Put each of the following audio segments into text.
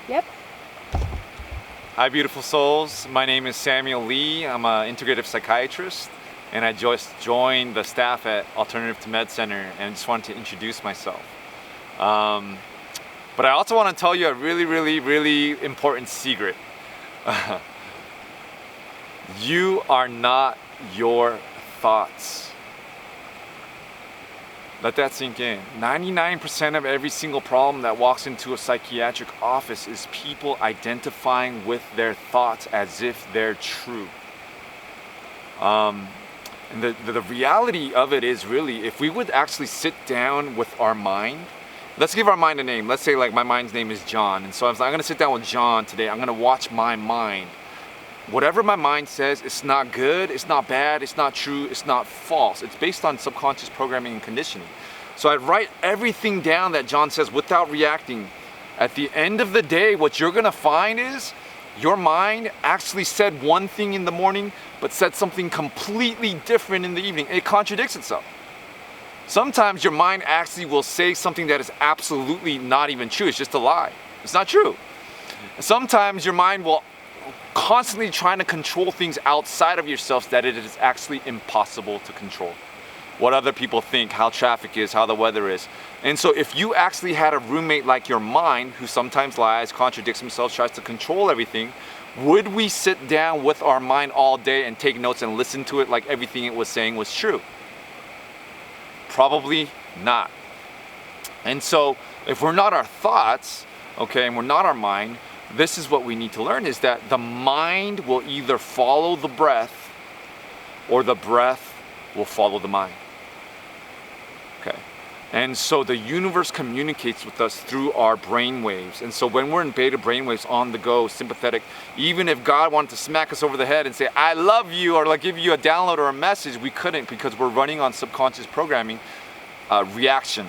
Yep. Hi, beautiful souls. My name is Samuel Lee. I'm an integrative psychiatrist, and I just joined the staff at Alternative to Med Center, and just wanted to introduce myself. But I also want to tell you a really important secret. You are not your thoughts. Let that sink in. 99% of every single problem that walks into a psychiatric office is people identifying with their thoughts as if they're true. And the reality of it is really, if we would actually sit down with our mind, let's give our mind a name. Let's say like my mind's name is John. And so I'm gonna sit down with John today. I'm gonna watch my mind. Whatever my mind says, it's not good, it's not bad, it's not true, it's not false. It's based on subconscious programming and conditioning. So I write everything down that John says without reacting. At the end of the day, what you're gonna find is your mind actually said one thing in the morning, but said something completely different in the evening. It contradicts itself. Sometimes your mind actually will say something that is absolutely not even true. It's just a lie. It's not true. Sometimes your mind will constantly trying to control things outside of yourself that it is actually impossible to control. What other people think, how traffic is, how the weather is. And so if you actually had a roommate like your mind, who sometimes lies, contradicts himself, tries to control everything, would we sit down with our mind all day and take notes and listen to it like everything it was saying was true? Probably not. And so if we're not our thoughts, okay, and we're not our mind, this is what we need to learn, is that the mind will either follow the breath or the breath will follow the mind. Okay. And so the universe communicates with us through our brain waves. And so when we're in beta brain waves, on the go, sympathetic, even if God wanted to smack us over the head and say, I love you, or like give you a download or a message, we couldn't, because we're running on subconscious programming, reaction.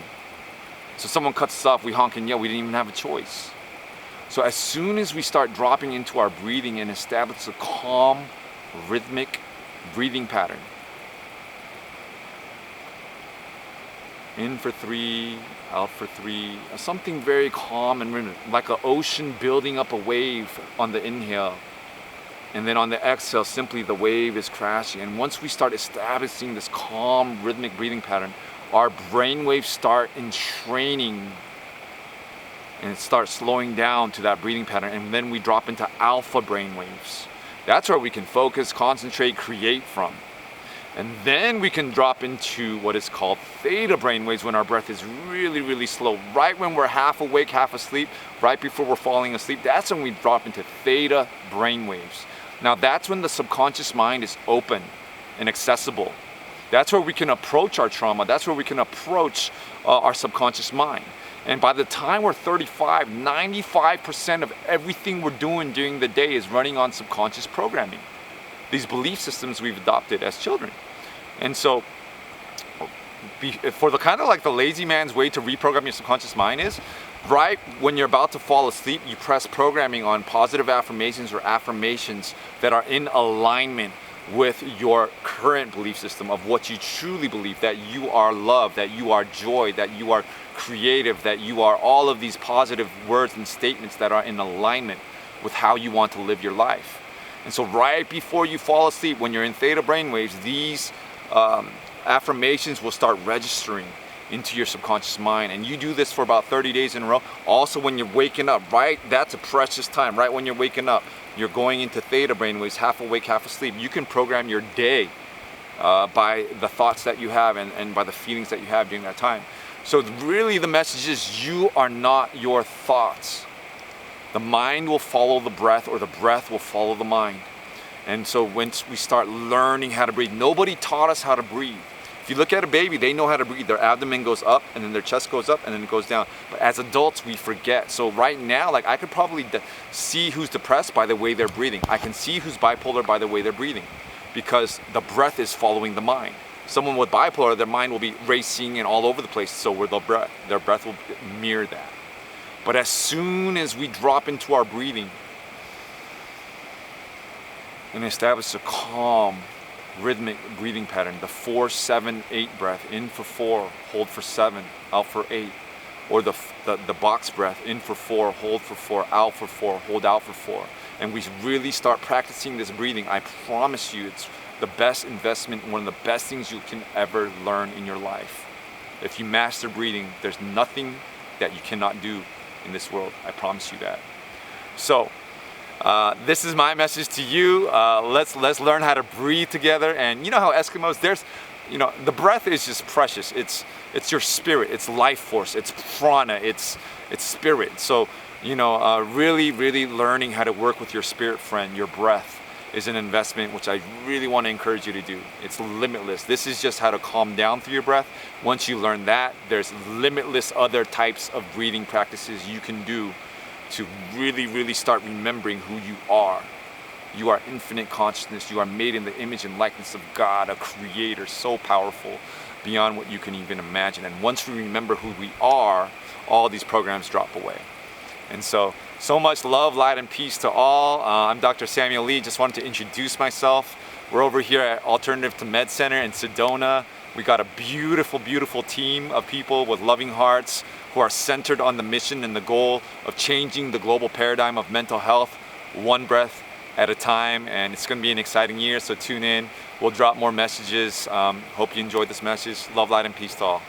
So someone cuts us off, we honk and yell, we didn't even have a choice. So as soon as we start dropping into our breathing and establish a calm, rhythmic breathing pattern. In for 3, out for 3, something very calm and rhythmic, like an ocean building up a wave on the inhale. And then on the exhale, simply the wave is crashing. And once we start establishing this calm, rhythmic breathing pattern, our brain waves start entraining and it starts slowing down to that breathing pattern, and then we drop into alpha brain waves. That's where we can focus, concentrate, create from. And then we can drop into what is called theta brain waves when our breath is really slow. Right when we're half awake, half asleep, right before we're falling asleep, that's when we drop into theta brain waves. Now that's when the subconscious mind is open and accessible. That's where we can approach our trauma. That's where we can approach our subconscious mind. And by the time we're 35, 95% of everything we're doing during the day is running on subconscious programming. These belief systems we've adopted as children. And so, for the kind of like the lazy man's way to reprogram your subconscious mind is, right when you're about to fall asleep, you press programming on positive affirmations or affirmations that are in alignment with your current belief system of what you truly believe, that you are love, that you are joy, that you are creative, that you are all of these positive words and statements that are in alignment with how you want to live your life. And so right before you fall asleep, when you're in theta brainwaves, these affirmations will start registering into your subconscious mind. And you do this for about 30 days in a row. Also when you're waking up, right? That's a precious time, right when you're waking up. You're going into theta brainwaves, half awake, half asleep. You can program your day by the thoughts that you have and by the feelings that you have during that time. So really the message is, you are not your thoughts. The mind will follow the breath, or the breath will follow the mind. And so once we start learning how to breathe, nobody taught us how to breathe. If you look at a baby, they know how to breathe. Their abdomen goes up, and then their chest goes up, and then it goes down. But as adults, we forget. So right now, like I could probably see who's depressed by the way they're breathing. I can see who's bipolar by the way they're breathing, because the breath is following the mind. Someone with bipolar, their mind will be racing and all over the place, so where their breath will mirror that. But as soon as we drop into our breathing and establish a calm, rhythmic breathing pattern, the 4-7-8 breath, in for 4, hold for 7, out for 8. or the box breath, in for 4, hold for 4, out for 4, hold out for 4. And we really start practicing this breathing, I promise you it's the best investment, one of the best things you can ever learn in your life. If you master breathing, there's nothing that you cannot do in this world. I promise you that. So this is my message to you. Let's learn how to breathe together. And you know how Eskimos, the breath is just precious. It's your spirit, it's life force, it's prana, it's spirit. So really learning how to work with your spirit friend, your breath, is an investment which I really want to encourage you to do. It's limitless. This is just how to calm down through your breath. Once you learn that, there's limitless other types of breathing practices you can do to really start remembering who you are. You are infinite consciousness. You are made in the image and likeness of God, a creator so powerful beyond what you can even imagine. And once we remember who we are, all these programs drop away. And so much love, light, and peace to all. I'm Dr. Samuel Lee. Just wanted to introduce myself. We're over here at Alternative to Med Center in Sedona. We got a beautiful team of people with loving hearts who are centered on the mission and the goal of changing the global paradigm of mental health, one breath at a time. And it's going to be an exciting year, so tune in. We'll drop more messages. Hope you enjoyed this message. Love, light, and peace to all.